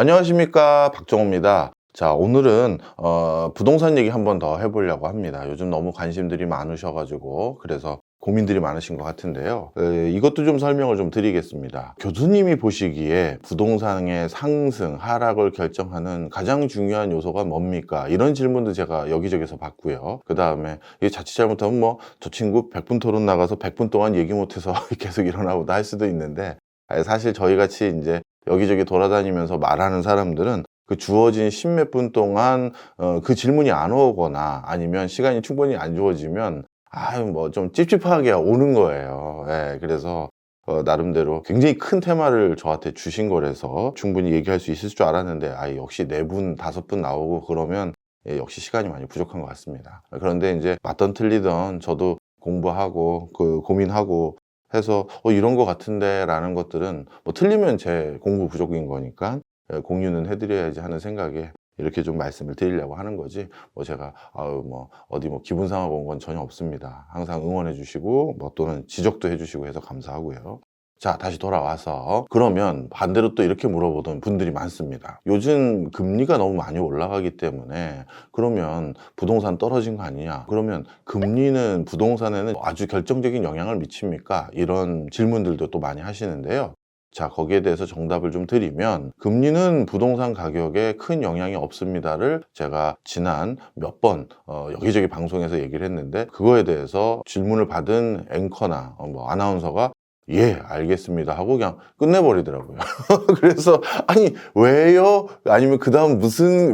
안녕하십니까, 박정호입니다. 자, 오늘은 부동산 얘기 한번 더 해보려고 합니다. 요즘 너무 관심들이 많으셔가지고 그래서 고민들이 많으신 것 같은데요. 이것도 좀 설명을 좀 드리겠습니다. 교수님이 보시기에 부동산의 상승, 하락을 결정하는 가장 중요한 요소가 뭡니까? 이런 질문도 제가 여기저기서 받고요. 그 다음에 이게 자칫 잘못하면 뭐 저 친구 100분 토론 나가서 100분 동안 얘기 못해서 계속 일어나 보다 할 수도 있는데, 사실 저희같이 이제 여기저기 돌아다니면서 말하는 사람들은 그 주어진 십몇 분 동안 그 질문이 안 오거나 아니면 시간이 충분히 안 주어지면 뭐 좀 찝찝하게 오는 거예요. 예, 그래서 나름대로 굉장히 큰 테마를 저한테 주신 거라서 충분히 얘기할 수 있을 줄 알았는데, 역시 4분, 5분 나오고 그러면 역시 시간이 많이 부족한 것 같습니다. 그런데 이제 맞던 틀리던 저도 공부하고 고민하고 해서 이런 거 같은데 라는 것들은 뭐 틀리면 제 공부 부족인 거니까 공유는 해드려야지 하는 생각에 이렇게 좀 말씀을 드리려고 하는 거지, 뭐 제가 어디 기분 상하고 온 건 전혀 없습니다. 항상 응원해 주시고 뭐 또는 지적도 해 주시고 해서 감사하고요. 자, 다시 돌아와서 그러면 반대로 또 이렇게 물어보던 분들이 많습니다. 요즘 금리가 너무 많이 올라가기 때문에 그러면 부동산 떨어진 거 아니냐? 그러면 금리는 부동산에는 아주 결정적인 영향을 미칩니까? 이런 질문들도 또 많이 하시는데요. 자, 거기에 대해서 정답을 좀 드리면, 금리는 부동산 가격에 큰 영향이 없습니다를 제가 지난 몇 번 여기저기 방송에서 얘기를 했는데, 그거에 대해서 질문을 받은 앵커나 아나운서가 예, 알겠습니다 하고 그냥 끝내버리더라고요. 그래서 아니 왜요? 아니면 그 다음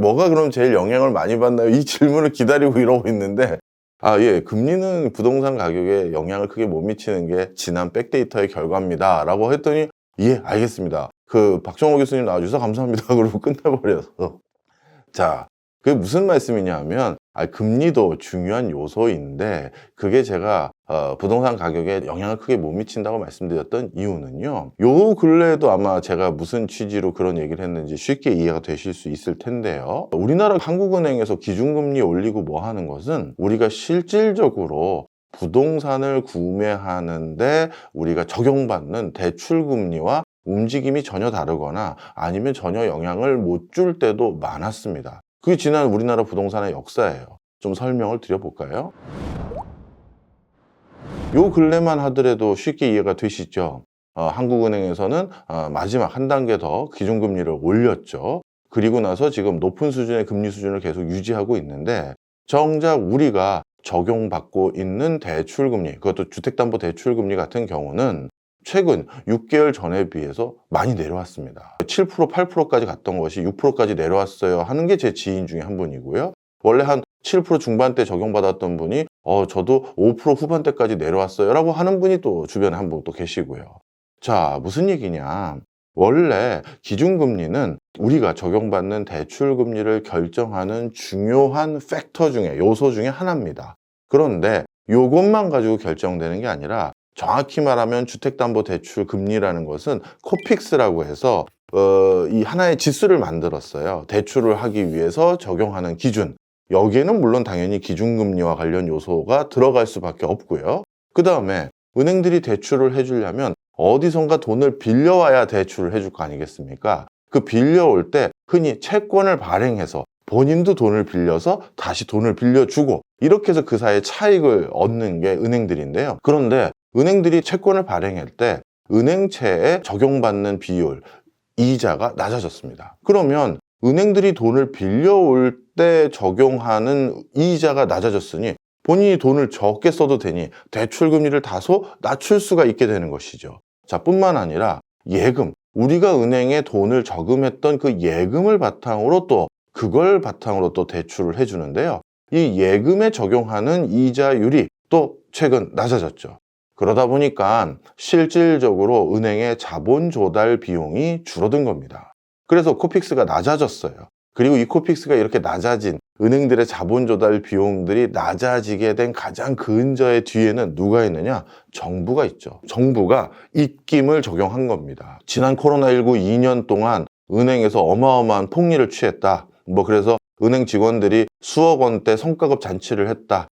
뭐가 그럼 제일 영향을 많이 받나요? 이 질문을 기다리고 이러고 있는데, 예, 금리는 부동산 가격에 영향을 크게 못 미치는 게 지난 백데이터의 결과입니다 라고 했더니 예, 알겠습니다. 박정호 교수님 나와주셔서 감사합니다 그러고 끝내버려서. 자, 그게 무슨 말씀이냐 하면, 금리도 중요한 요소인데 그게 제가 부동산 가격에 영향을 크게 못 미친다고 말씀드렸던 이유는요, 요 근래에도 아마 제가 무슨 취지로 그런 얘기를 했는지 쉽게 이해가 되실 수 있을 텐데요. 우리나라 한국은행에서 기준금리 올리고 뭐 하는 것은 우리가 실질적으로 부동산을 구매하는데 우리가 적용받는 대출금리와 움직임이 전혀 다르거나 아니면 전혀 영향을 못 줄 때도 많았습니다. 그게 지난 우리나라 부동산의 역사예요. 좀 설명을 드려볼까요? 요 근래만 하더라도 쉽게 이해가 되시죠? 한국은행에서는 마지막 한 단계 더 기준금리를 올렸죠. 그리고 나서 지금 높은 수준의 금리 수준을 계속 유지하고 있는데, 정작 우리가 적용받고 있는 대출금리, 그것도 주택담보대출금리 같은 경우는 최근 6개월 전에 비해서 많이 내려왔습니다. 7%, 8%까지 갔던 것이 6%까지 내려왔어요 하는 게 제 지인 중에 한 분이고요. 원래 한 7% 중반대 적용받았던 분이 저도 5% 후반대까지 내려왔어요 라고 하는 분이 또 주변에 한 분 또 계시고요. 자, 무슨 얘기냐? 원래 기준금리는 우리가 적용받는 대출금리를 결정하는 중요한 팩터 중에, 요소 중에 하나입니다. 그런데 요것만 가지고 결정되는 게 아니라, 정확히 말하면 주택담보대출 금리라는 것은 코픽스라고 해서 이 하나의 지수를 만들었어요. 대출을 하기 위해서 적용하는 기준. 여기에는 물론 당연히 기준금리와 관련 요소가 들어갈 수밖에 없고요. 그 다음에 은행들이 대출을 해주려면 어디선가 돈을 빌려와야 대출을 해줄 거 아니겠습니까? 그 빌려올 때 흔히 채권을 발행해서 본인도 돈을 빌려서 다시 돈을 빌려주고, 이렇게 해서 그 사이에 차익을 얻는 게 은행들인데요. 그런데 은행들이 채권을 발행할 때 은행채에 적용받는 비율, 이자가 낮아졌습니다. 그러면 은행들이 돈을 빌려올 때 적용하는 이자가 낮아졌으니 본인이 돈을 적게 써도 되니 대출금리를 다소 낮출 수가 있게 되는 것이죠. 자, 뿐만 아니라 예금, 우리가 은행에 돈을 저금했던 그 예금을 바탕으로 그걸 바탕으로 대출을 해주는데요. 이 예금에 적용하는 이자율이 또 최근 낮아졌죠. 그러다 보니까 실질적으로 은행의 자본 조달 비용이 줄어든 겁니다. 그래서 코픽스가 낮아졌어요. 그리고 이 코픽스가 이렇게 낮아진, 은행들의 자본 조달 비용들이 낮아지게 된 가장 근저의 뒤에는 누가 있느냐? 정부가 있죠. 정부가 입김을 적용한 겁니다. 지난 코로나19 2년 동안 은행에서 어마어마한 폭리를 취했다. 그래서 은행 직원들이 수억 원대 성과급 잔치를 했다.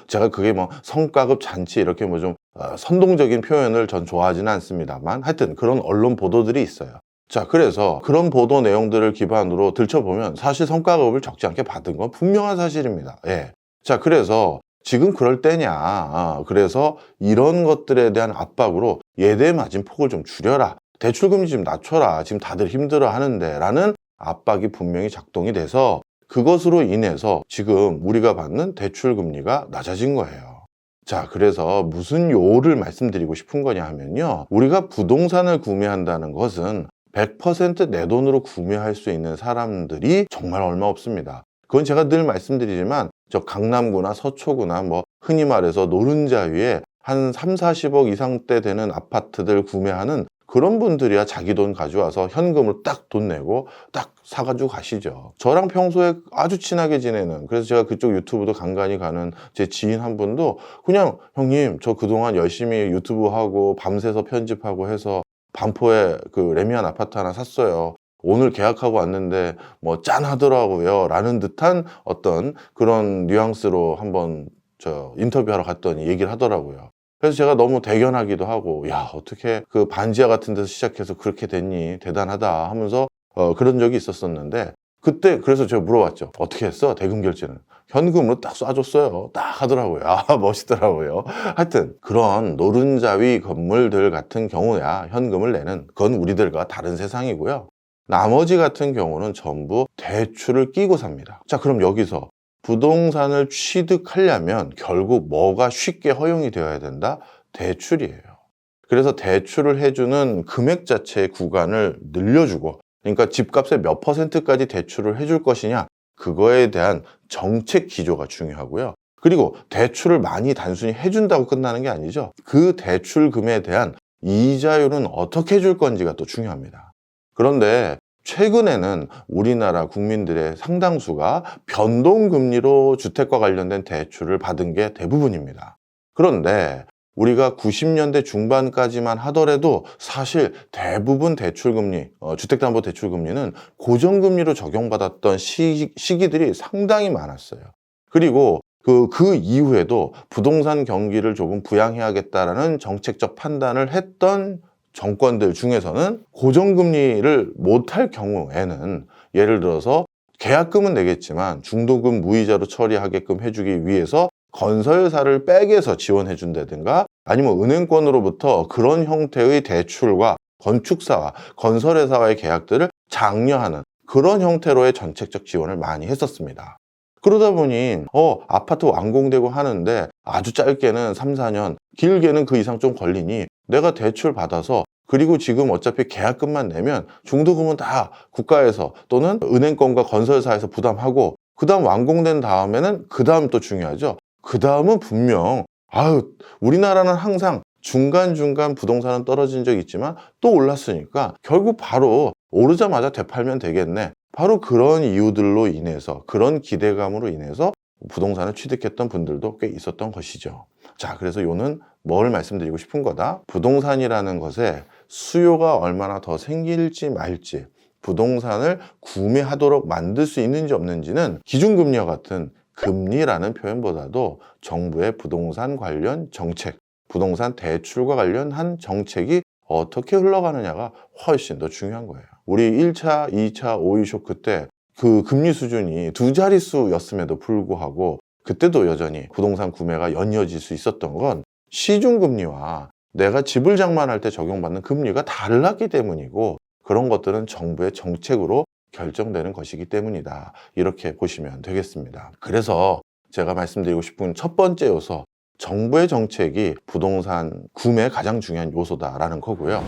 제가 그게 성과급 잔치 이렇게 좀 선동적인 표현을 전 좋아하지는 않습니다만, 하여튼 그런 언론 보도들이 있어요. 자, 그래서 그런 보도 내용들을 기반으로 들춰보면 사실 성과급을 적지 않게 받은 건 분명한 사실입니다. 예. 자, 그래서 지금 그럴 때냐. 그래서 이런 것들에 대한 압박으로 예대 마진 폭을 좀 줄여라. 대출금리 좀 낮춰라. 지금 다들 힘들어 하는데 라는 압박이 분명히 작동이 돼서 그것으로 인해서 지금 우리가 받는 대출금리가 낮아진 거예요. 자, 그래서 무슨 요를 말씀드리고 싶은 거냐 하면요. 우리가 부동산을 구매한다는 것은 100% 내 돈으로 구매할 수 있는 사람들이 정말 얼마 없습니다. 그건 제가 늘 말씀드리지만 저 강남구나 서초구나 뭐 흔히 말해서 노른자 위에 한 3, 40억 이상대 되는 아파트들 구매하는 그런 분들이야 자기 돈 가져와서 현금으로 딱 돈 내고 딱 사가지고 가시죠. 저랑 평소에 아주 친하게 지내는, 그래서 제가 그쪽 유튜브도 간간히 가는 제 지인 한 분도 그냥 형님 저 그동안 열심히 유튜브 하고 밤새서 편집하고 해서 반포에 그 레미안 아파트 하나 샀어요. 오늘 계약하고 왔는데 뭐 짠하더라고요 라는 듯한 어떤 그런 뉘앙스로 한번 저 인터뷰하러 갔더니 얘기를 하더라고요. 그래서 제가 너무 대견하기도 하고, 야, 어떻게 그 반지하 같은 데서 시작해서 그렇게 됐니? 대단하다 하면서 그런 적이 있었었는데, 그때 그래서 제가 물어봤죠. 어떻게 했어? 대금 결제는. 현금으로 딱 쏴줬어요. 딱 하더라고요. 아, 멋있더라고요. 하여튼 그런 노른자 위 건물들 같은 경우야 현금을 내는, 그건 우리들과 다른 세상이고요. 나머지 같은 경우는 전부 대출을 끼고 삽니다. 자, 그럼 여기서 부동산을 취득하려면 결국 뭐가 쉽게 허용이 되어야 된다? 대출이에요. 그래서 대출을 해주는 금액 자체의 구간을 늘려주고, 그러니까 집값의 몇 %까지 대출을 해줄 것이냐, 그거에 대한 정책 기조가 중요하고요. 그리고 대출을 많이 단순히 해준다고 끝나는 게 아니죠. 그 대출금에 대한 이자율은 어떻게 해줄 건지가 또 중요합니다. 그런데 최근에는 우리나라 국민들의 상당수가 변동금리로 주택과 관련된 대출을 받은 게 대부분입니다. 그런데 우리가 90년대 중반까지만 하더라도 사실 대부분 대출금리, 주택담보대출금리는 고정금리로 적용받았던 시기들이 상당히 많았어요. 그리고 그 이후에도 부동산 경기를 조금 부양해야겠다라는 정책적 판단을 했던 정권들 중에서는 고정금리를 못할 경우에는 예를 들어서 계약금은 내겠지만 중도금 무이자로 처리하게끔 해주기 위해서 건설사를 백에서 지원해 준다든가, 아니면 은행권으로부터 그런 형태의 대출과 건축사와 건설회사와의 계약들을 장려하는 그런 형태로의 정책적 지원을 많이 했었습니다. 그러다 보니 아파트 완공되고 하는데 아주 짧게는 3, 4년, 길게는 그 이상 좀 걸리니 내가 대출 받아서, 그리고 지금 어차피 계약금만 내면 중도금은 다 국가에서 또는 은행권과 건설사에서 부담하고, 그 다음 완공된 다음에는 그 다음 또 중요하죠. 그 다음은 분명 우리나라는 항상 중간중간 부동산은 떨어진 적이 있지만 또 올랐으니까 결국 바로 오르자마자 되팔면 되겠네. 바로 그런 이유들로 인해서, 그런 기대감으로 인해서 부동산을 취득했던 분들도 꽤 있었던 것이죠. 자, 그래서 요는 뭘 말씀드리고 싶은 거다? 부동산이라는 것에 수요가 얼마나 더 생길지 말지, 부동산을 구매하도록 만들 수 있는지 없는지는 기준금리와 같은 금리라는 표현보다도 정부의 부동산 관련 정책, 부동산 대출과 관련한 정책이 어떻게 흘러가느냐가 훨씬 더 중요한 거예요. 우리 1차, 2차 오일 쇼크 때 그 금리 수준이 2자릿수였음에도 불구하고 그때도 여전히 부동산 구매가 연이어질 수 있었던 건 시중금리와 내가 집을 장만할 때 적용받는 금리가 달랐기 때문이고, 그런 것들은 정부의 정책으로 결정되는 것이기 때문이다. 이렇게 보시면 되겠습니다. 그래서 제가 말씀드리고 싶은 첫 번째 요소, 정부의 정책이 부동산 구매에 가장 중요한 요소다라는 거고요.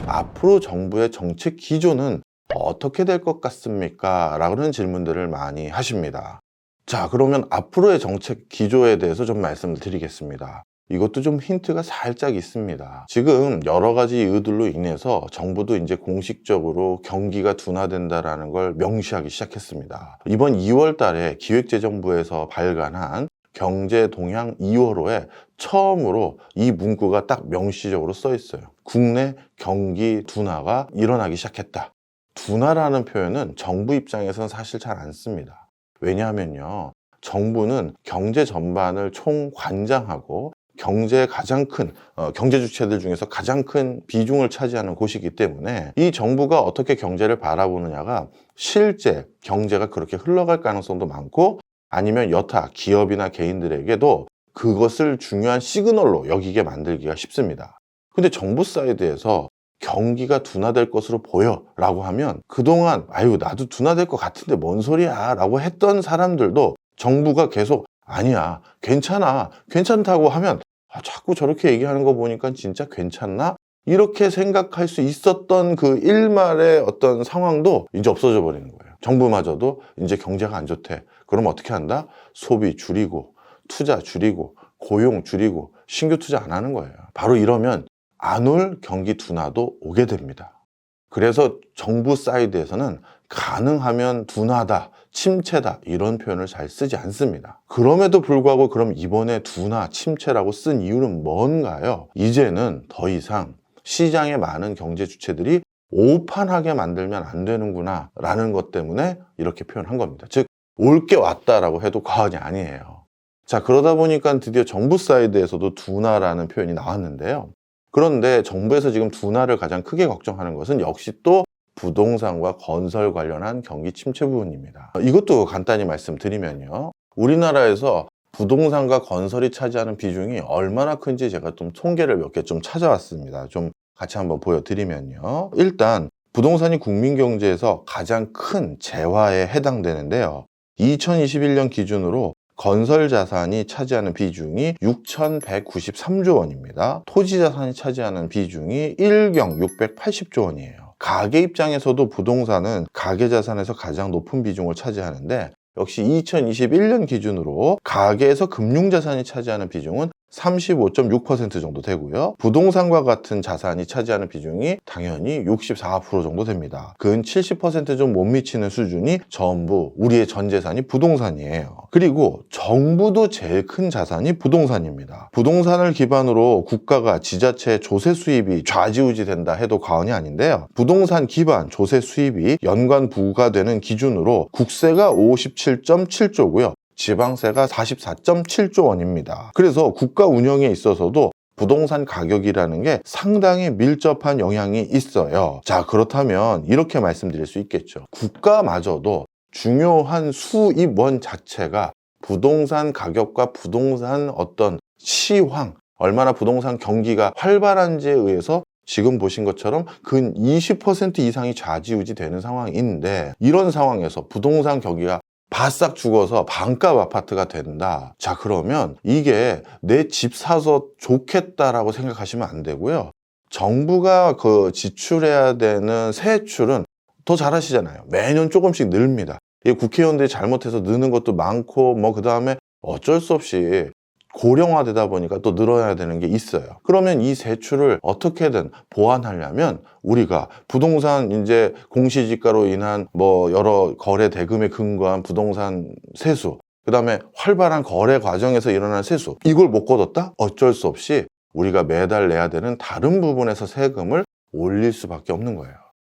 앞으로 정부의 정책 기조는 어떻게 될 것 같습니까? 라는 질문들을 많이 하십니다. 자, 그러면 앞으로의 정책 기조에 대해서 좀 말씀을 드리겠습니다. 이것도 좀 힌트가 살짝 있습니다. 지금 여러 가지 이유들로 인해서 정부도 이제 공식적으로 경기가 둔화된다라는 걸 명시하기 시작했습니다. 이번 2월 달에 기획재정부에서 발간한 경제 동향 2월호에 처음으로 이 문구가 딱 명시적으로 써 있어요. 국내 경기 둔화가 일어나기 시작했다. 둔화라는 표현은 정부 입장에서는 사실 잘 안 씁니다. 왜냐하면요, 정부는 경제 전반을 총관장하고 경제의 가장 큰 경제 주체들 중에서 가장 큰 비중을 차지하는 곳이기 때문에 이 정부가 어떻게 경제를 바라보느냐가 실제 경제가 그렇게 흘러갈 가능성도 많고, 아니면 여타 기업이나 개인들에게도 그것을 중요한 시그널로 여기게 만들기가 쉽습니다. 근데 정부 사이드에서 경기가 둔화될 것으로 보여 라고 하면, 그동안 아유 나도 둔화될 것 같은데 뭔 소리야 라고 했던 사람들도 정부가 계속 아니야 괜찮아 괜찮다고 하면 자꾸 저렇게 얘기하는 거 보니까 진짜 괜찮나? 이렇게 생각할 수 있었던 그 일말의 어떤 상황도 이제 없어져 버리는 거예요. 정부마저도 이제 경제가 안 좋대. 그럼 어떻게 한다? 소비 줄이고 투자 줄이고 고용 줄이고 신규 투자 안 하는 거예요. 바로 이러면 안 올 경기 둔화도 오게 됩니다. 그래서 정부 사이드에서는 가능하면 둔화다, 침체다 이런 표현을 잘 쓰지 않습니다. 그럼에도 불구하고 그럼 이번에 둔화, 침체라고 쓴 이유는 뭔가요? 이제는 더 이상 시장의 많은 경제 주체들이 오판하게 만들면 안 되는구나 라는 것 때문에 이렇게 표현한 겁니다. 즉 올 게 왔다라고 해도 과언이 아니에요. 자, 그러다 보니까 드디어 정부 사이드에서도 둔화라는 표현이 나왔는데요. 그런데 정부에서 지금 둔화를 가장 크게 걱정하는 것은 역시 또 부동산과 건설 관련한 경기 침체 부분입니다. 이것도 간단히 말씀드리면요, 우리나라에서 부동산과 건설이 차지하는 비중이 얼마나 큰지 제가 좀 통계를 몇 개 좀 찾아왔습니다. 좀 같이 한번 보여드리면요, 일단 부동산이 국민 경제에서 가장 큰 재화에 해당되는데요, 2021년 기준으로 건설 자산이 차지하는 비중이 6,193조 원입니다. 토지 자산이 차지하는 비중이 1경 680조 원이에요. 가계 입장에서도 부동산은 가계 자산에서 가장 높은 비중을 차지하는데, 역시 2021년 기준으로 가계에서 금융자산이 차지하는 비중은 35.6% 정도 되고요. 부동산과 같은 자산이 차지하는 비중이 당연히 64% 정도 됩니다. 근 70% 좀 못 미치는 수준이 전부 우리의 전 재산이 부동산이에요. 그리고 정부도 제일 큰 자산이 부동산입니다. 부동산을 기반으로 국가가 지자체 조세 수입이 좌지우지 된다 해도 과언이 아닌데요, 부동산 기반 조세 수입이 연간 부과되는 기준으로 국세가 57.7조고요 지방세가 44.7조 원입니다. 그래서 국가 운영에 있어서도 부동산 가격이라는 게 상당히 밀접한 영향이 있어요. 자, 그렇다면 이렇게 말씀드릴 수 있겠죠. 국가마저도 중요한 수입원 자체가 부동산 가격과 부동산 어떤 시황, 얼마나 부동산 경기가 활발한지에 의해서 지금 보신 것처럼 근 20% 이상이 좌지우지 되는 상황인데, 이런 상황에서 부동산 경기가 바싹 죽어서 반값 아파트가 된다. 자, 그러면 이게 내 집 사서 좋겠다라고 생각하시면 안 되고요. 정부가 그 지출해야 되는 세출은 더 잘 아시잖아요. 매년 조금씩 늘립니다. 이게 국회의원들이 잘못해서 느는 것도 많고 그 다음에 어쩔 수 없이 고령화되다 보니까 또 늘어야 되는 게 있어요. 그러면 이 세출을 어떻게든 보완하려면 우리가 부동산 이제 공시지가로 인한 여러 거래 대금에 근거한 부동산 세수, 그 다음에 활발한 거래 과정에서 일어난 세수, 이걸 못 걷었다? 어쩔 수 없이 우리가 매달 내야 되는 다른 부분에서 세금을 올릴 수밖에 없는 거예요.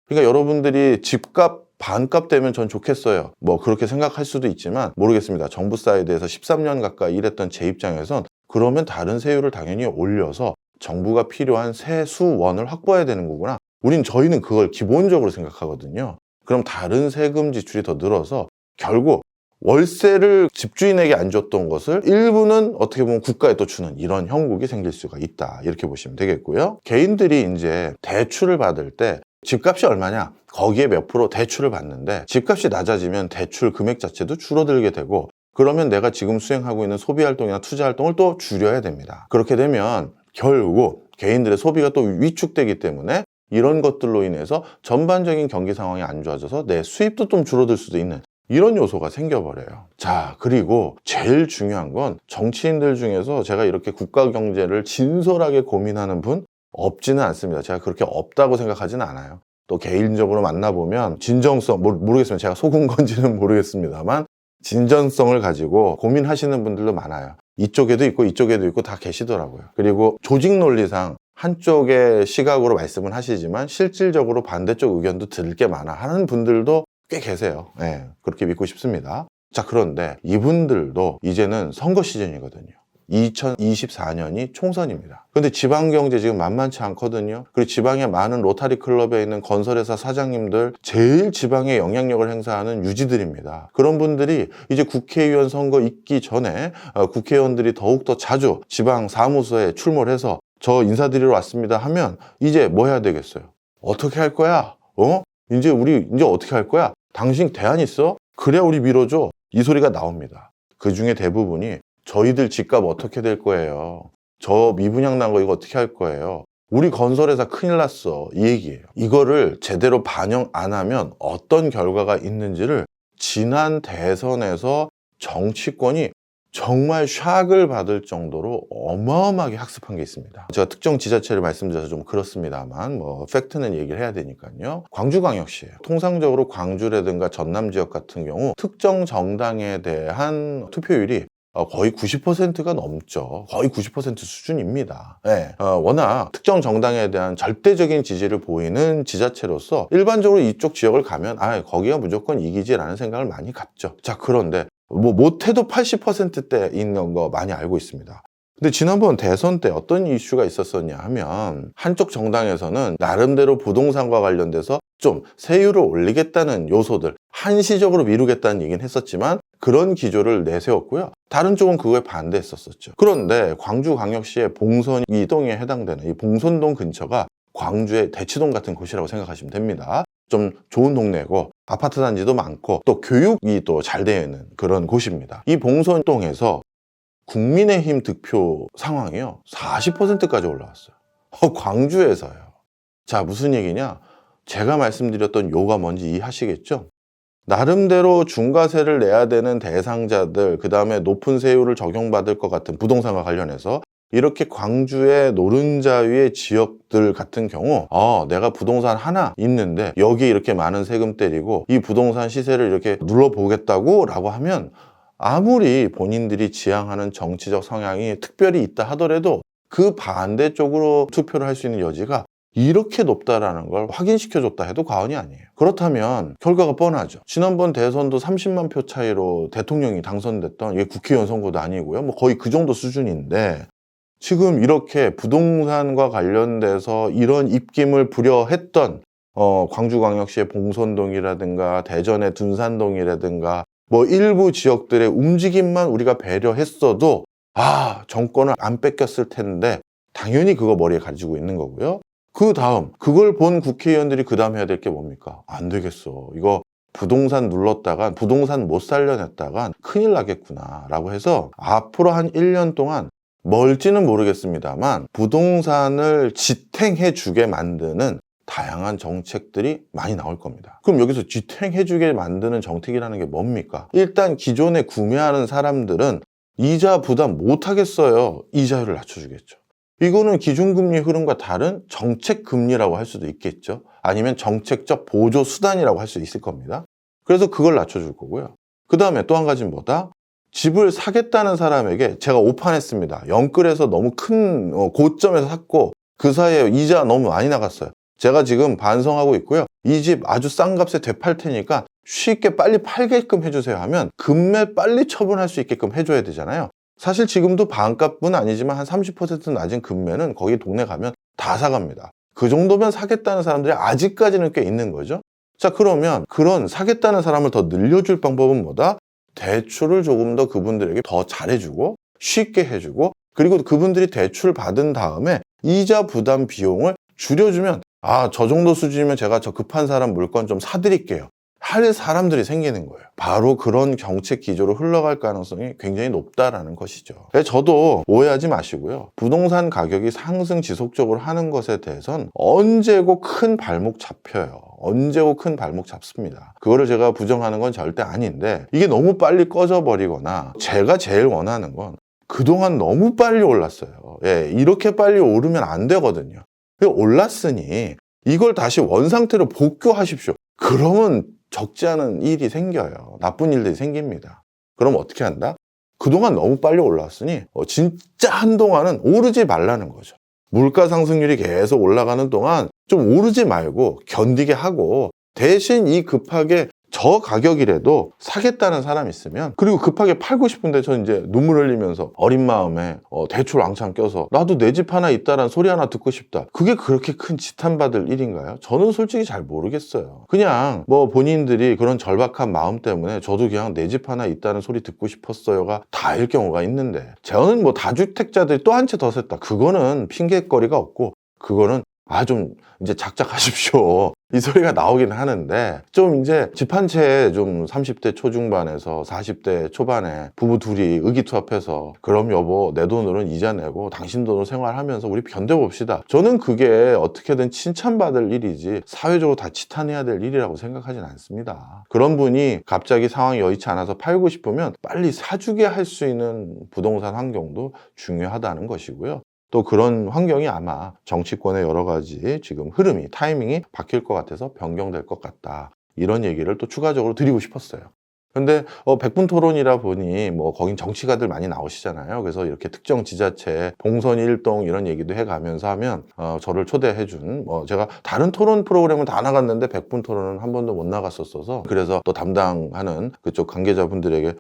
그러니까 여러분들이 집값 반값 되면 전 좋겠어요. 그렇게 생각할 수도 있지만 모르겠습니다. 정부 사이드에서 13년 가까이 일했던 제 입장에선 그러면 다른 세율을 당연히 올려서 정부가 필요한 세수원을 확보해야 되는 거구나. 저희는 그걸 기본적으로 생각하거든요. 그럼 다른 세금 지출이 더 늘어서 결국 월세를 집주인에게 안 줬던 것을 일부는 어떻게 보면 국가에 또 주는 이런 형국이 생길 수가 있다. 이렇게 보시면 되겠고요. 개인들이 이제 대출을 받을 때 집값이 얼마냐? 거기에 몇 프로 대출을 받는데, 집값이 낮아지면 대출 금액 자체도 줄어들게 되고, 그러면 내가 지금 수행하고 있는 소비활동이나 투자활동을 또 줄여야 됩니다. 그렇게 되면 결국 개인들의 소비가 또 위축되기 때문에 이런 것들로 인해서 전반적인 경기 상황이 안 좋아져서 내 수입도 좀 줄어들 수도 있는 이런 요소가 생겨버려요. 자, 그리고 제일 중요한 건 정치인들 중에서 제가 이렇게 국가 경제를 진솔하게 고민하는 분 없지는 않습니다. 제가 그렇게 없다고 생각하지는 않아요. 또 개인적으로 만나보면 진정성, 모르겠습니다. 제가 속은 건지는 모르겠습니다만 진정성을 가지고 고민하시는 분들도 많아요. 이쪽에도 있고 이쪽에도 있고 다 계시더라고요. 그리고 조직 논리상 한쪽의 시각으로 말씀은 하시지만 실질적으로 반대쪽 의견도 들을 게 많아 하는 분들도 꽤 계세요. 네, 그렇게 믿고 싶습니다. 자, 그런데 이분들도 이제는 선거 시즌이거든요. 2024년이 총선입니다. 근데 지방경제 지금 만만치 않거든요. 그리고 지방에 많은 로타리 클럽에 있는 건설회사 사장님들, 제일 지방에 영향력을 행사하는 유지들입니다. 그런 분들이 이제 국회의원 선거 있기 전에 국회의원들이 더욱더 자주 지방 사무소에 출몰 해서 저 인사드리러 왔습니다 하면 이제 뭐 해야 되겠어요? 어떻게 할 거야? 이제 어떻게 할 거야? 당신 대안 있어? 그래야 우리 밀어줘. 이 소리가 나옵니다. 그 중에 대부분이 저희들 집값 어떻게 될 거예요? 저 미분양 난 거 이거 어떻게 할 거예요? 우리 건설회사 큰일 났어. 이 얘기예요. 이거를 제대로 반영 안 하면 어떤 결과가 있는지를 지난 대선에서 정치권이 정말 샥을 받을 정도로 어마어마하게 학습한 게 있습니다. 제가 특정 지자체를 말씀드려서 좀 그렇습니다만 팩트는 얘기를 해야 되니까요. 광주광역시예요. 통상적으로 광주라든가 전남 지역 같은 경우 특정 정당에 대한 투표율이 거의 90%가 넘죠. 거의 90% 수준입니다. 네. 워낙 특정 정당에 대한 절대적인 지지를 보이는 지자체로서 일반적으로 이쪽 지역을 가면 거기가 무조건 이기지라는 생각을 많이 갖죠. 자, 그런데 못해도 80%대 있는 거 많이 알고 있습니다. 근데 지난번 대선 때 어떤 이슈가 있었었냐 하면 한쪽 정당에서는 나름대로 부동산과 관련돼서 좀 세율을 올리겠다는 요소들, 한시적으로 미루겠다는 얘기는 했었지만 그런 기조를 내세웠고요. 다른 쪽은 그거에 반대했었죠. 그런데 광주광역시의 봉선 이동에 해당되는 이 봉선동 근처가 광주의 대치동 같은 곳이라고 생각하시면 됩니다. 좀 좋은 동네고 아파트 단지도 많고 또 교육이 또 잘 되어 있는 그런 곳입니다. 이 봉선동에서 국민의힘 득표 상황이요 40%까지 올라왔어요. 광주에서요. 자, 무슨 얘기냐? 제가 말씀드렸던 요가 뭔지 이해하시겠죠? 나름대로 중과세를 내야 되는 대상자들, 그 다음에 높은 세율을 적용받을 것 같은 부동산과 관련해서 이렇게 광주의 노른자위의 지역들 같은 경우 내가 부동산 하나 있는데 여기 이렇게 많은 세금 때리고 이 부동산 시세를 이렇게 눌러보겠다고 라고 하면 아무리 본인들이 지향하는 정치적 성향이 특별히 있다 하더라도 그 반대쪽으로 투표를 할 수 있는 여지가 이렇게 높다라는 걸 확인시켜줬다 해도 과언이 아니에요. 그렇다면 결과가 뻔하죠. 지난번 대선도 30만 표 차이로 대통령이 당선됐던 이게 국회의원 선거도 아니고요. 거의 그 정도 수준인데 지금 이렇게 부동산과 관련돼서 이런 입김을 부려했던 광주광역시의 봉선동이라든가 대전의 둔산동이라든가 일부 지역들의 움직임만 우리가 배려했어도 정권을 안 뺏겼을 텐데 당연히 그거 머리에 가지고 있는 거고요. 그 다음 그걸 본 국회의원들이 그 다음 해야 될 게 뭡니까? 안 되겠어. 이거 부동산 눌렀다간 부동산 못 살려냈다간 큰일 나겠구나 라고 해서 앞으로 한 1년 동안 뭘지는 모르겠습니다만 부동산을 지탱해 주게 만드는 다양한 정책들이 많이 나올 겁니다. 그럼 여기서 지탱해 주게 만드는 정책이라는 게 뭡니까? 일단 기존에 구매하는 사람들은 이자 부담 못 하겠어요. 이자율을 낮춰주겠죠. 이거는 기준금리 흐름과 다른 정책금리라고 할 수도 있겠죠. 아니면 정책적 보조 수단이라고 할 수 있을 겁니다. 그래서 그걸 낮춰줄 거고요. 그 다음에 또 한 가지는 뭐다? 집을 사겠다는 사람에게 제가 오판했습니다. 영끌에서 너무 큰 고점에서 샀고 그 사이에 이자 너무 많이 나갔어요. 제가 지금 반성하고 있고요. 이 집 아주 싼 값에 되팔 테니까 쉽게 빨리 팔게끔 해주세요 하면 금매 빨리 처분할 수 있게끔 해줘야 되잖아요. 사실 지금도 반값은 아니지만 한 30% 낮은 금매는 거기 동네 가면 다 사갑니다. 그 정도면 사겠다는 사람들이 아직까지는 꽤 있는 거죠. 자, 그러면 그런 사겠다는 사람을 더 늘려줄 방법은 뭐다? 대출을 조금 더 그분들에게 더 잘해주고 쉽게 해주고 그리고 그분들이 대출 받은 다음에 이자 부담 비용을 줄여주면 저 정도 수준이면 제가 저 급한 사람 물건 좀 사드릴게요 할 사람들이 생기는 거예요. 바로 그런 정책 기조로 흘러갈 가능성이 굉장히 높다라는 것이죠. 저도 오해하지 마시고요. 부동산 가격이 상승 지속적으로 하는 것에 대해선 언제고 큰 발목 잡혀요. 언제고 큰 발목 잡습니다. 그거를 제가 부정하는 건 절대 아닌데 이게 너무 빨리 꺼져버리거나 제가 제일 원하는 건 그동안 너무 빨리 올랐어요. 이렇게 빨리 오르면 안 되거든요. 올랐으니 이걸 다시 원상태로 복구하십시오. 그러면 적지 않은 일이 생겨요. 나쁜 일들이 생깁니다. 그럼 어떻게 한다? 그동안 너무 빨리 올랐으니 진짜 한동안은 오르지 말라는 거죠. 물가 상승률이 계속 올라가는 동안 좀 오르지 말고 견디게 하고 대신 이 급하게 저 가격이라도 사겠다는 사람이 있으면, 그리고 급하게 팔고 싶은데 저 이제 눈물 흘리면서 어린 마음에 대출 왕창 껴서 나도 내 집 하나 있다란 소리 하나 듣고 싶다. 그게 그렇게 큰 지탄받을 일인가요? 저는 솔직히 잘 모르겠어요. 그냥 뭐 본인들이 그런 절박한 마음 때문에 저도 그냥 내 집 하나 있다는 소리 듣고 싶었어요가 다일 경우가 있는데, 저는 뭐 다주택자들이 또 한 채 더 샀다. 그거는 핑계거리가 없고, 그거는 좀 이제 작작하십시오. 이 소리가 나오긴 하는데, 좀 이제 집 한 채 좀 30대 초중반에서 40대 초반에 부부 둘이 의기투합해서 그럼 여보 내 돈으로는 이자 내고 당신 돈으로 생활하면서 우리 견뎌봅시다. 저는 그게 어떻게든 칭찬받을 일이지 사회적으로 다 지탄해야 될 일이라고 생각하진 않습니다. 그런 분이 갑자기 상황이 여의치 않아서 팔고 싶으면 빨리 사주게 할 수 있는 부동산 환경도 중요하다는 것이고요. 또 그런 환경이 아마 정치권의 여러 가지 지금 흐름이, 타이밍이 바뀔 것 같아서 변경될 것 같다. 이런 얘기를 또 추가적으로 드리고 싶었어요. 근데 백분 토론이라 보니 뭐 거긴 정치가들 많이 나오시잖아요. 그래서 이렇게 특정 지자체 봉선 일동 이런 얘기도 해가면서 하면 저를 초대해준, 제가 다른 토론 프로그램은 다 나갔는데 백분 토론은 한 번도 못 나갔었어서, 그래서 또 담당하는 그쪽 관계자분들에게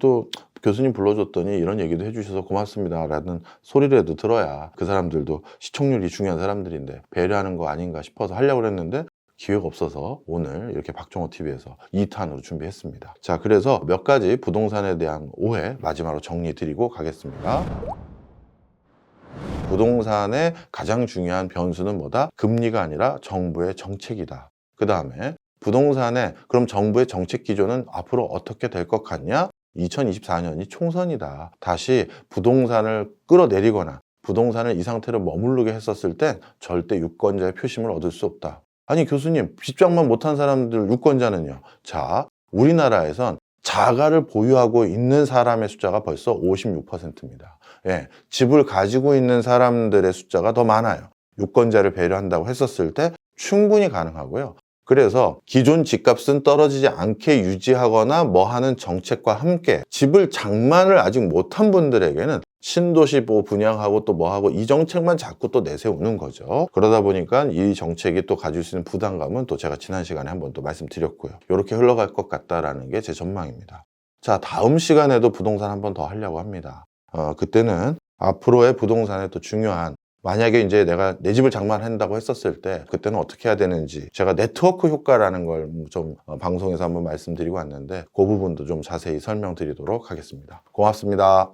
또 교수님 불러줬더니 이런 얘기도 해주셔서 고맙습니다 라는 소리라도 들어야 그 사람들도 시청률이 중요한 사람들인데 배려하는 거 아닌가 싶어서 하려고 그랬는데 기회가 없어서 오늘 이렇게 박종호 TV에서 2탄으로 준비했습니다. 자, 그래서 몇 가지 부동산에 대한 오해 마지막으로 정리 드리고 가겠습니다. 부동산의 가장 중요한 변수는 뭐다? 금리가 아니라 정부의 정책이다. 그 다음에 부동산에 그럼 정부의 정책 기조는 앞으로 어떻게 될 것 같냐? 2024년이 총선이다. 다시 부동산을 끌어내리거나 부동산을 이 상태로 머무르게 했었을 땐 절대 유권자의 표심을 얻을 수 없다. 아니 교수님, 집장만 못한 사람들 유권자는요? 자, 우리나라에선 자가를 보유하고 있는 사람의 숫자가 벌써 56%입니다. 예, 집을 가지고 있는 사람들의 숫자가 더 많아요. 유권자를 배려한다고 했었을 때 충분히 가능하고요. 그래서 기존 집값은 떨어지지 않게 유지하거나 하는 정책과 함께 집을 장만을 아직 못한 분들에게는 신도시 분양하고 또 하고 이 정책만 자꾸 또 내세우는 거죠. 그러다 보니까 이 정책이 또 가질 수 있는 부담감은 또 제가 지난 시간에 한번 또 말씀드렸고요. 이렇게 흘러갈 것 같다라는 게 제 전망입니다. 자, 다음 시간에도 부동산 한번 더 하려고 합니다. 그때는 앞으로의 부동산의 또 중요한, 만약에 이제 내가 내 집을 장만한다고 했었을 때 그때는 어떻게 해야 되는지, 제가 네트워크 효과라는 걸 좀 방송에서 한번 말씀드리고 왔는데 그 부분도 좀 자세히 설명드리도록 하겠습니다. 고맙습니다.